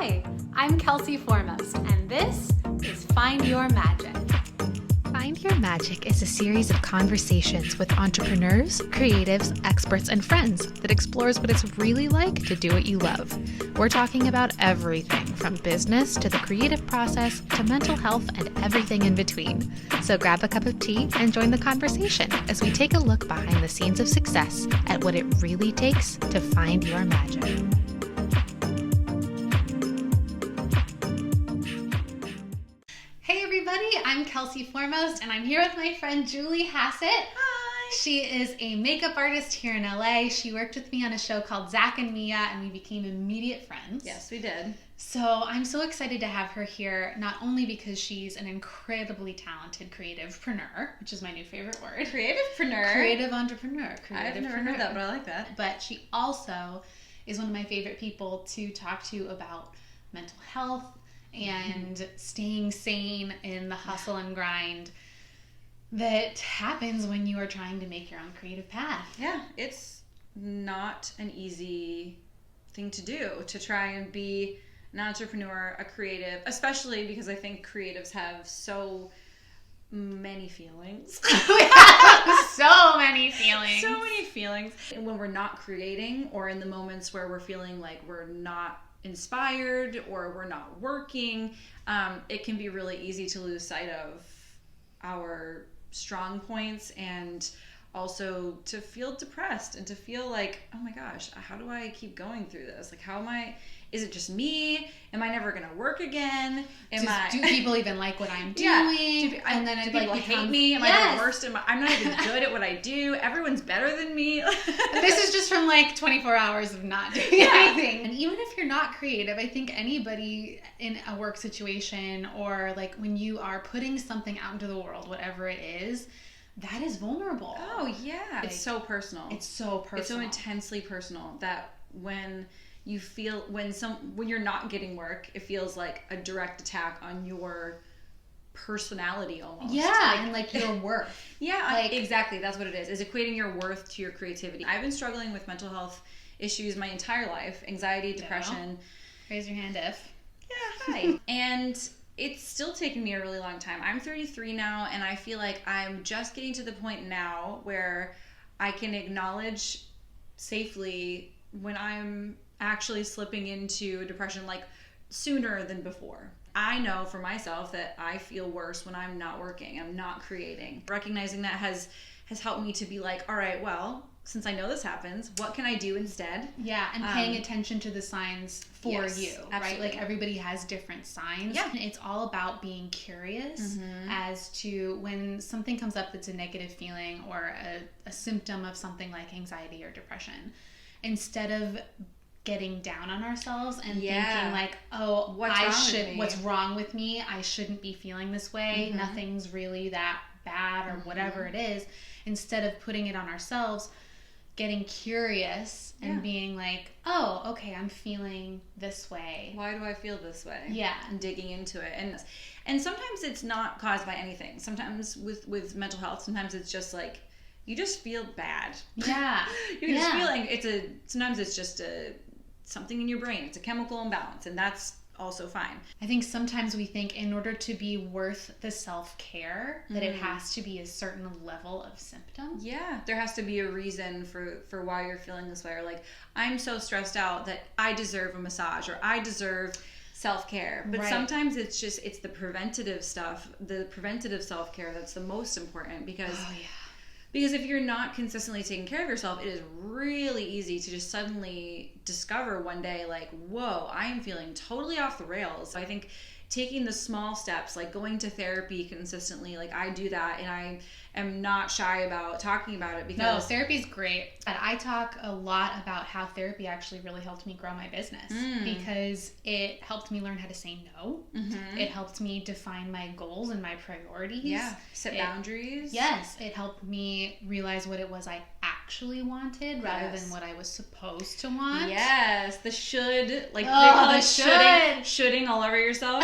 Hi, I'm Kelsey Foremost, and this is Find Your Magic. Find Your Magic is a series of conversations with entrepreneurs, creatives, experts, and friends that explores what it's really like to do what you love. We're talking about everything from business to the creative process to mental health and everything in between. So grab a cup of tea and join the conversation as we take a look behind the scenes of success at what it really takes to find your magic. Hey everybody, I'm Kelsey Foremost, and I'm here with my friend Julie Hassett. Hi! She is a makeup artist here in LA. She worked with me on a show called Zach and Mia, and we became immediate friends. Yes, we did. So I'm so excited to have her here, not only because she's an incredibly talented creativepreneur, which is my new favorite word. Creativepreneur? Creative entrepreneur. I've never heard that, but I like that. But she also is one of my favorite people to talk to about mental health and staying sane in the hustle and grind that happens when you are trying to make your own creative path. Yeah, it's not an easy thing to do, to try and be an entrepreneur, a creative, especially because I think creatives have so many feelings. We have so many feelings. So many feelings. And when we're not creating, or in the moments where we're feeling like we're not inspired or we're not working, it can be really easy to lose sight of our strong points, and also to feel depressed and to feel like, oh my gosh, how do I keep going through this? Like, is it just me? Am I never gonna work again? Do people even like what I'm doing? Yeah. And then do people hate me? Am I the worst? I'm not even good at what I do. Everyone's better than me. This is just from like 24 hours of not doing anything. And even if you're not creative, I think anybody in a work situation, or like when you are putting something out into the world, whatever it is, that is vulnerable. Oh yeah. It's so personal. It's so intensely personal that when you feel, when you're not getting work, it feels like a direct attack on your personality almost. Yeah, and like your worth. Yeah, exactly. That's what it is equating your worth to your creativity. I've been struggling with mental health issues my entire life. Anxiety, depression. Raise your hand if. Yeah, hi. And it's still taken me a really long time. I'm 33 now, and I feel like I'm just getting to the point now where I can acknowledge safely when I'm actually slipping into depression, like sooner than before. I know for myself that I feel worse when I'm not working, I'm not creating. Recognizing that has helped me to be like, all right, well, since I know this happens, what can I do instead? Yeah, and paying attention to the signs for you, absolutely. Right? Like everybody has different signs. Yeah. It's all about being curious as to when something comes up that's a negative feeling or a symptom of something like anxiety or depression. Instead of getting down on ourselves and thinking like, oh, what's wrong with me? I shouldn't be feeling this way. Nothing's really that bad or whatever it is. Instead of putting it on ourselves, getting curious and being like, oh, okay, I'm feeling this way. Why do I feel this way? Yeah. And digging into it. And sometimes it's not caused by anything. Sometimes with mental health, sometimes it's just like, you just feel bad. Yeah. You're just feeling, sometimes it's just something in your brain. It's a chemical imbalance, and that's also fine. I think sometimes we think in order to be worth the self-care that it has to be a certain level of symptom. Yeah, there has to be a reason for why you're feeling this way, or like, I'm so stressed out that I deserve a massage, or I deserve self-care. But sometimes it's the preventative stuff, the preventative self-care that's the most important, because because if you're not consistently taking care of yourself, it is really easy to just suddenly discover one day, like, whoa, I am feeling totally off the rails. I think taking the small steps, like going to therapy consistently, like I do that, and I am not shy about talking about it because... No, therapy's great. But I talk a lot about how therapy actually really helped me grow my business because it helped me learn how to say no. It helped me define my goals and my priorities. Yeah, set boundaries. Yes, it helped me realize what it was I actually wanted rather than what I was supposed to want. Yes, the should, like the shoulding all over yourself.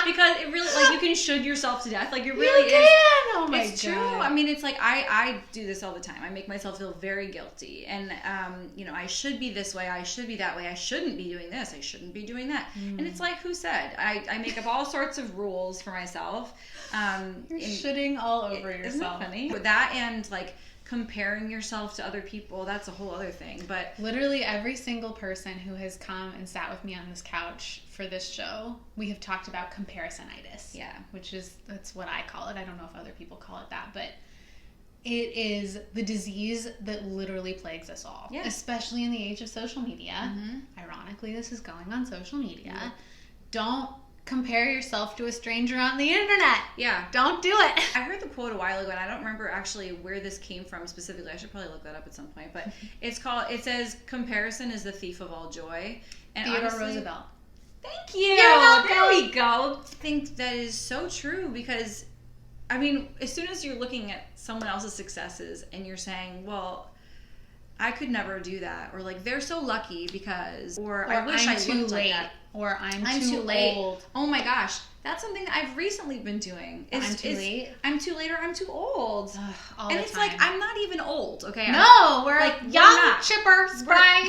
Because it really, like, you can should yourself to death. Like, it really is. Oh my it's God. true. I mean, it's like, I do this all the time. I make myself feel very guilty. And, you know, I should be this way. I should be that way. I shouldn't be doing this. I shouldn't be doing that. And it's like, who said? I make up all sorts of rules for myself. You're shitting all over yourself. Isn't that funny? That and, like, comparing yourself to other people, that's a whole other thing. But literally every single person who has come and sat with me on this couch for this show, we have talked about comparisonitis. Yeah. That's what I call it. I don't know if other people call it that, but it is the disease that literally plagues us all. Yeah. Especially in the age of social media. Mm-hmm. Ironically, this is going on social media. Mm-hmm. Don't compare yourself to a stranger on the internet. Yeah. Don't do it. I heard the quote a while ago, and I don't remember actually where this came from specifically. I should probably look that up at some point. But it says, comparison is the thief of all joy. And Theodore honestly, Roosevelt. Thank you. There we go. I think that is so true because, I mean, as soon as you're looking at someone else's successes and you're saying, well, I could never do that, or like, they're so lucky because, or I wish I looked like that. Or I'm too late. Old. Oh my gosh. That's something that I've recently been doing. I'm too late. I'm too late or I'm too old. All and the it's time. like, I'm not even old, okay? No, we're like young, chipper,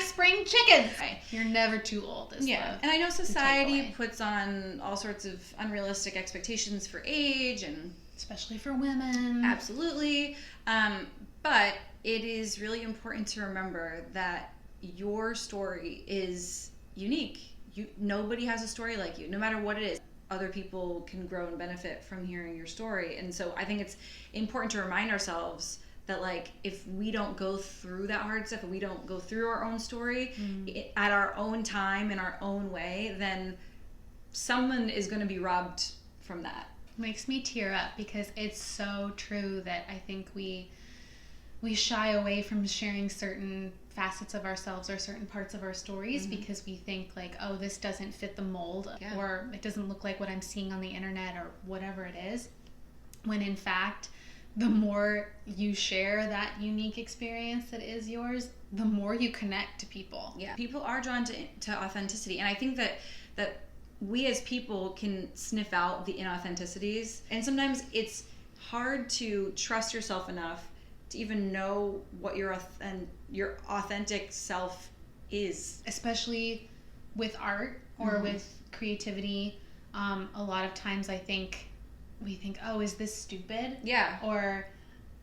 spring chickens. Right. You're never too old. And I know society puts on all sorts of unrealistic expectations for age, and especially for women. Absolutely. But it is really important to remember that your story is unique. Nobody has a story like you, no matter what it is. Other people can grow and benefit from hearing your story. And so I think it's important to remind ourselves that, like, if we don't go through that hard stuff, if we don't go through our own story at our own time, in our own way, then someone is going to be robbed from that. Makes me tear up because it's so true that I think we shy away from sharing certain facets of ourselves or certain parts of our stories because we think like, oh, this doesn't fit the mold or it doesn't look like what I'm seeing on the internet or whatever it is. When in fact, the more you share that unique experience that is yours, the more you connect to people. Yeah, people are drawn to authenticity, and I think that we as people can sniff out the inauthenticities, and sometimes it's hard to trust yourself enough to even know what your authentic self is. Especially with art or with creativity. A lot of times we think, oh, is this stupid? Yeah. Or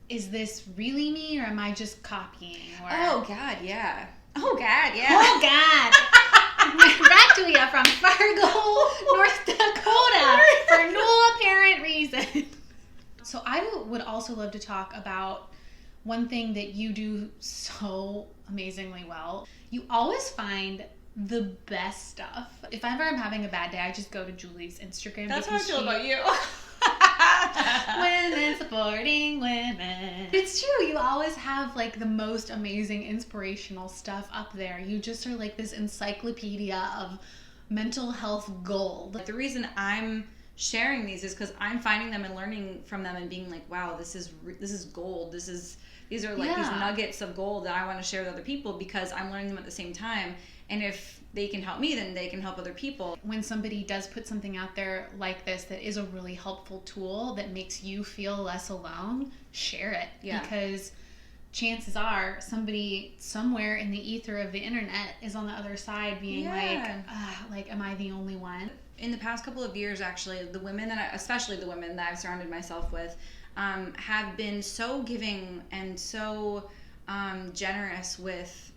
is this really me, or am I just copying? Or, oh, God, yeah. Oh, God, yeah. Oh, God. Back to you from Fargo, North Dakota, for no apparent reason. So I would also love to talk about one thing that you do so amazingly well. You always find the best stuff. If ever I'm having a bad day, I just go to Julie's Instagram. That's how I feel about you. Women supporting women. It's true. You always have like the most amazing inspirational stuff up there. You just are like this encyclopedia of mental health gold. The reason I'm sharing these is because I'm finding them and learning from them and being like, wow, this is gold. These are like these nuggets of gold that I want to share with other people because I'm learning them at the same time. And if they can help me, then they can help other people. When somebody does put something out there like this that is a really helpful tool that makes you feel less alone, share it. Yeah. Because chances are somebody somewhere in the ether of the internet is on the other side being like, am I the only one? In the past couple of years, actually, especially the women that I've surrounded myself with, have been so giving and so generous with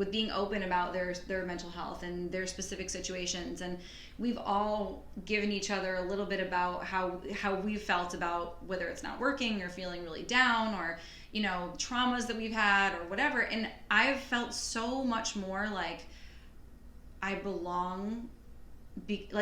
being open about their mental health and their specific situations, and we've all given each other a little bit about how we felt about whether it's not working or feeling really down or traumas that we've had or whatever, and I've felt so much more like I belong,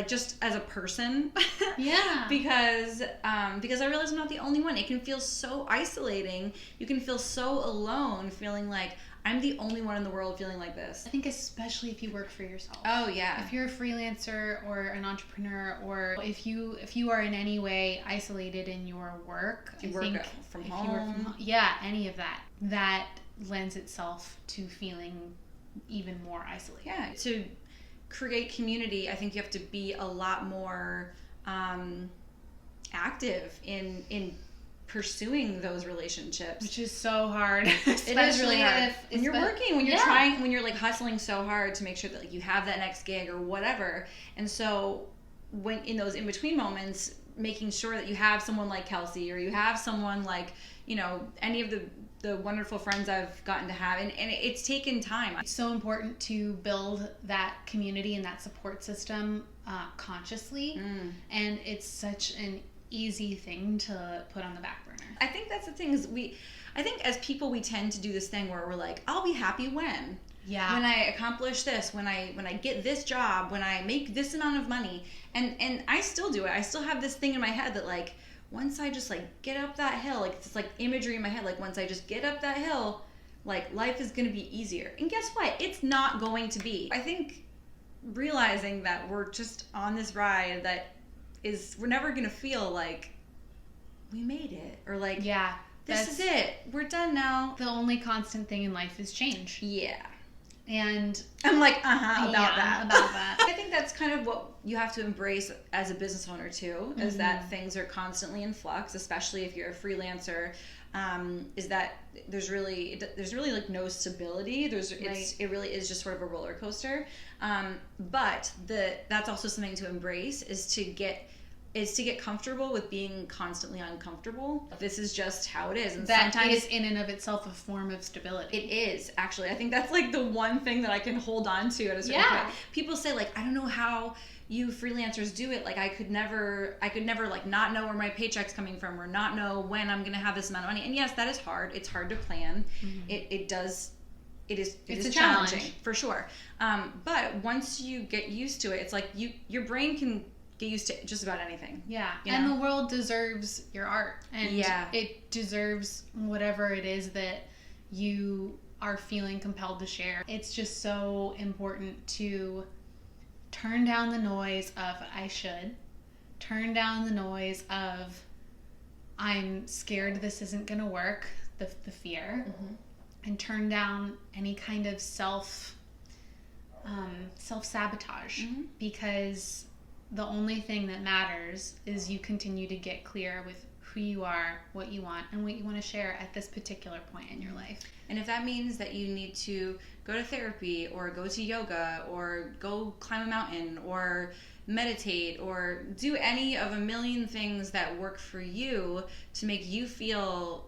just as a person. Yeah. because I realize I'm not the only one. It can feel so isolating. You can feel so alone, feeling like I'm the only one in the world feeling like this. I think especially if you work for yourself. Oh yeah. If you're a freelancer or an entrepreneur, or if you are in any way isolated in your work, if you work from home. Any of that lends itself to feeling even more isolated. Yeah. To create community, I think you have to be a lot more active in pursuing those relationships, which is so hard. It is really hard when you're working, when you're trying, when you're like hustling so hard to make sure that like you have that next gig or whatever. And so when in those in between moments, making sure that you have someone like Kelsey, or you have someone like, you know, any of the wonderful friends I've gotten to have, and it's taken time. It's so important to build that community and that support system consciously, and it's such an easy thing to put on the back burner. I think that's the thing is I think as people we tend to do this thing where we're like, I'll be happy when I accomplish this, when I get this job, when I make this amount of money, and I still do it. I still have this thing in my head that like once I just like get up that hill, like it's like imagery in my head, like once I just get up that hill, like life is gonna be easier. And guess what? It's not going to be. I think realizing that we're just on this ride that we're never gonna feel like we made it, or like this is it, we're done now. The only constant thing in life is change. And I'm like about that. I think that's kind of what you have to embrace as a business owner too, is that things are constantly in flux, especially if you're a freelancer. Is that there's really like no stability. It really is just sort of a roller coaster. But that's also something to embrace, is to get comfortable with being constantly uncomfortable. This is just how it is. And that sometimes is in and of itself a form of stability. It is, actually. I think that's like the one thing that I can hold on to at a certain point. People say like, I don't know how you freelancers do it. Like I could never like not know where my paycheck's coming from, or not know when I'm going to have this amount of money. And yes, that is hard. It's hard to plan. It is challenging challenge. For sure. But once you get used to it, it's like your brain can get used to just about anything. Yeah. You and know? the world deserves your art. And it deserves whatever it is that you are feeling compelled to share. It's just so important to turn down the noise of I should, turn down the noise of I'm scared this isn't going to work, the fear, and turn down any kind of self-sabotage, because the only thing that matters is you continue to get clear with who you are, what you want, and what you want to share at this particular point in your life. And if that means that you need to go to therapy, or go to yoga, or go climb a mountain, or meditate, or do any of a million things that work for you to make you feel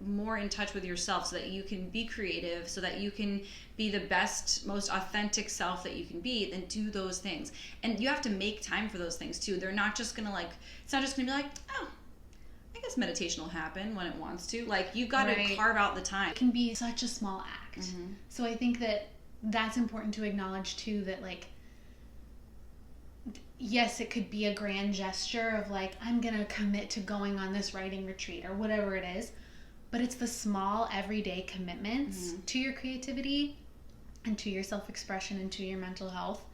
more in touch with yourself, so that you can be creative, so that you can be the best, most authentic self that you can be, then do those things. And you have to make time for those things too. They're not just gonna like, it's not just gonna be like, oh, I guess meditation will happen when it wants to. Like, you've got to carve out the time. It can be such a small act. So I think that that's important to acknowledge too, that like, yes, it could be a grand gesture of like, I'm gonna commit to going on this writing retreat or whatever it is, but it's the small everyday commitments to your creativity and to your self-expression and to your mental health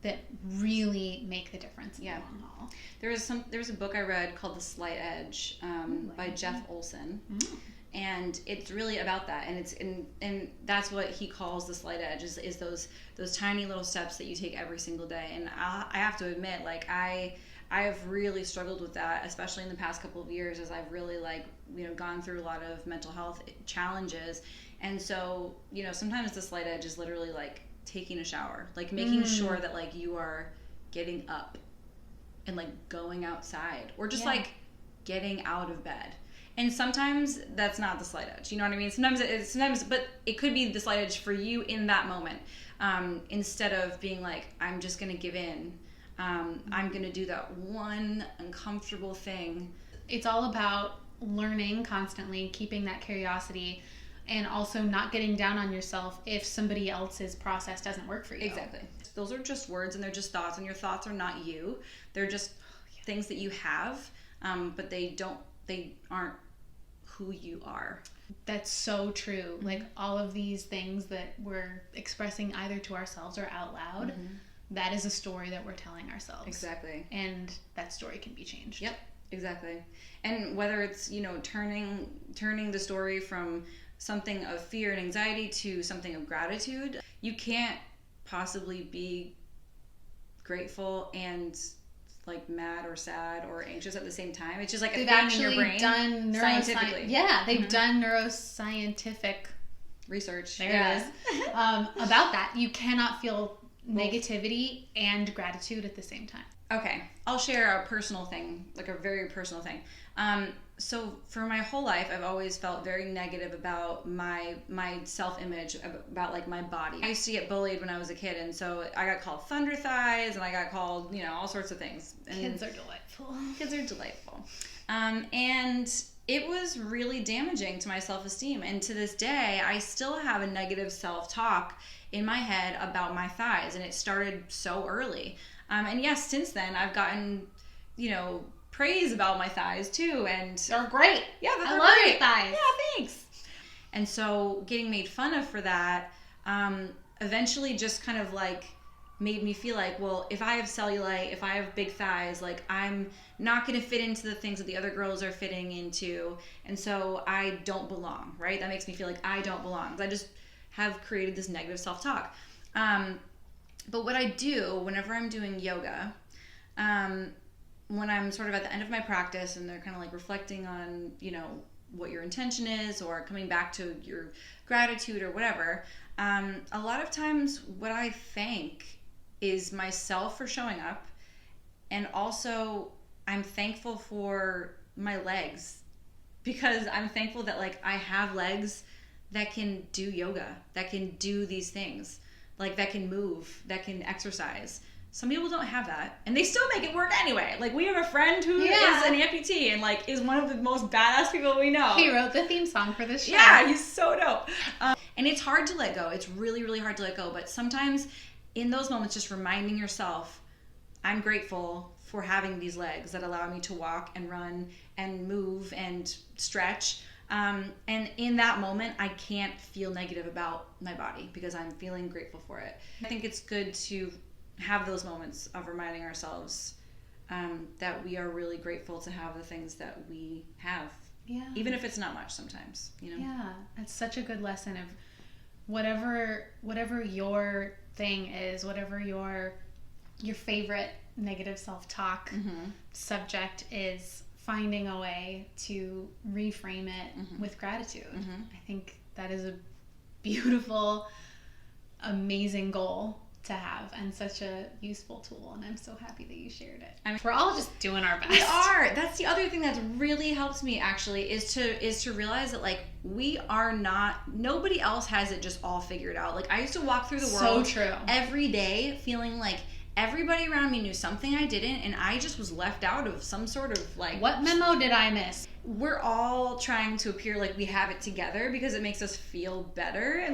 that really make the difference in the long haul. There was a book I read called The Slight Edge by Jeff Olson. And it's really about that, and that's what he calls the slight edge, is those tiny little steps that you take every single day. And I have to admit, like I have really struggled with that, especially in the past couple of years, as I've really gone through a lot of mental health challenges. And so sometimes the slight edge is literally like taking a shower, like making sure that like you are getting up and like going outside, or just like getting out of bed. And sometimes that's not the slight edge, you know what I mean? Sometimes, but it could be the slight edge for you in that moment. Instead of being like, I'm just gonna give in. I'm gonna do that one uncomfortable thing. It's all about learning constantly, keeping that curiosity, and also not getting down on yourself if somebody else's process doesn't work for you. Exactly. Those are just words, and they're just thoughts, and your thoughts are not you. They're just things that you have, but they aren't who you are. That's so true. Like all of these things that we're expressing either to ourselves or out loud, that is a story that we're telling ourselves. Exactly. And that story can be changed. Yep, exactly. And whether it's, turning the story from something of fear and anxiety to something of gratitude, you can't possibly be grateful and like mad or sad or anxious at the same time. It's just like they've a thing actually in your brain done scientifically. Yeah, they've done neuroscientific research. There it is. About that. You cannot feel negativity and gratitude at the same time. Okay, I'll share a personal thing, like a very personal thing. So for my whole life, I've always felt very negative about my self-image, about like my body. I used to get bullied when I was a kid, and so I got called thunder thighs, and I got called, all sorts of things. And kids are delightful. Kids are delightful. And it was really damaging to my self-esteem. And to this day, I still have a negative self-talk in my head about my thighs, and it started so early. And yes, since then, I've gotten, praise about my thighs too, and they're great. Yeah, I love your thighs. Yeah, thanks. And so getting made fun of for that eventually just kind of like made me feel like, well, if I have cellulite, if I have big thighs, like I'm not going to fit into the things that the other girls are fitting into, and so I don't belong, right? That makes me feel like I don't belong. I just have created this negative self-talk. But what I do whenever I'm doing yoga, when I'm sort of at the end of my practice and they're kind of like reflecting on, what your intention is or coming back to your gratitude or whatever, a lot of times what I thank is myself for showing up, and also I'm thankful for my legs, because I'm thankful that like I have legs that can do yoga, that can do these things, like that can move, that can exercise. Some people don't have that, and they still make it work anyway. Like, we have a friend who is an amputee and like is one of the most badass people we know. He wrote the theme song for this show. Yeah, he's so dope. And it's hard to let go. It's really, really hard to let go. But sometimes in those moments, just reminding yourself, I'm grateful for having these legs that allow me to walk and run and move and stretch. And in that moment, I can't feel negative about my body because I'm feeling grateful for it. I think it's good to have those moments of reminding ourselves that we are really grateful to have the things that we have. Yeah. Even if it's not much sometimes, Yeah. It's such a good lesson of whatever your thing is, whatever your favorite negative self-talk subject is, finding a way to reframe it with gratitude. I think that is a beautiful, amazing goal to have, and such a useful tool, and I'm so happy that you shared it. We're all just doing our best. We are. That's the other thing that's really helped me actually, is to realize that like we are not, nobody else has it just all figured out. Like, I used to walk through the world every day feeling like everybody around me knew something I didn't, and I just was left out of some sort of like, what memo did I miss? We're all trying to appear like we have it together because it makes us feel better,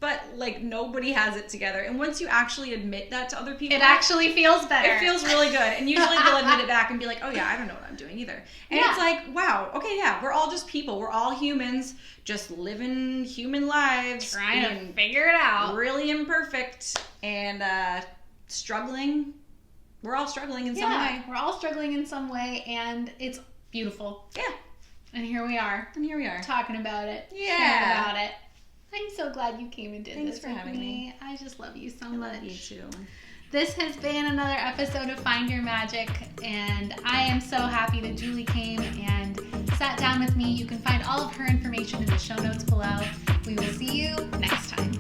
but like nobody has it together. And once you actually admit that to other people, it actually feels better. It feels really good. And usually they'll admit it back and be like, oh yeah, I don't know what I'm doing either. And it's like, wow, okay, yeah, we're all just people. We're all humans, just living human lives. Trying to figure it out. Really imperfect and struggling. We're all struggling in some way. We're all struggling in some way, and it's beautiful. Yeah. And here we are. Talking about it. Yeah. Sharing about it. I'm so glad you came and did Thanks this for with having me. I just love you so much. I love you too. This has been another episode of Find Your Magic, and I am so happy that Julie came and sat down with me. You can find all of her information in the show notes below. We will see you next time.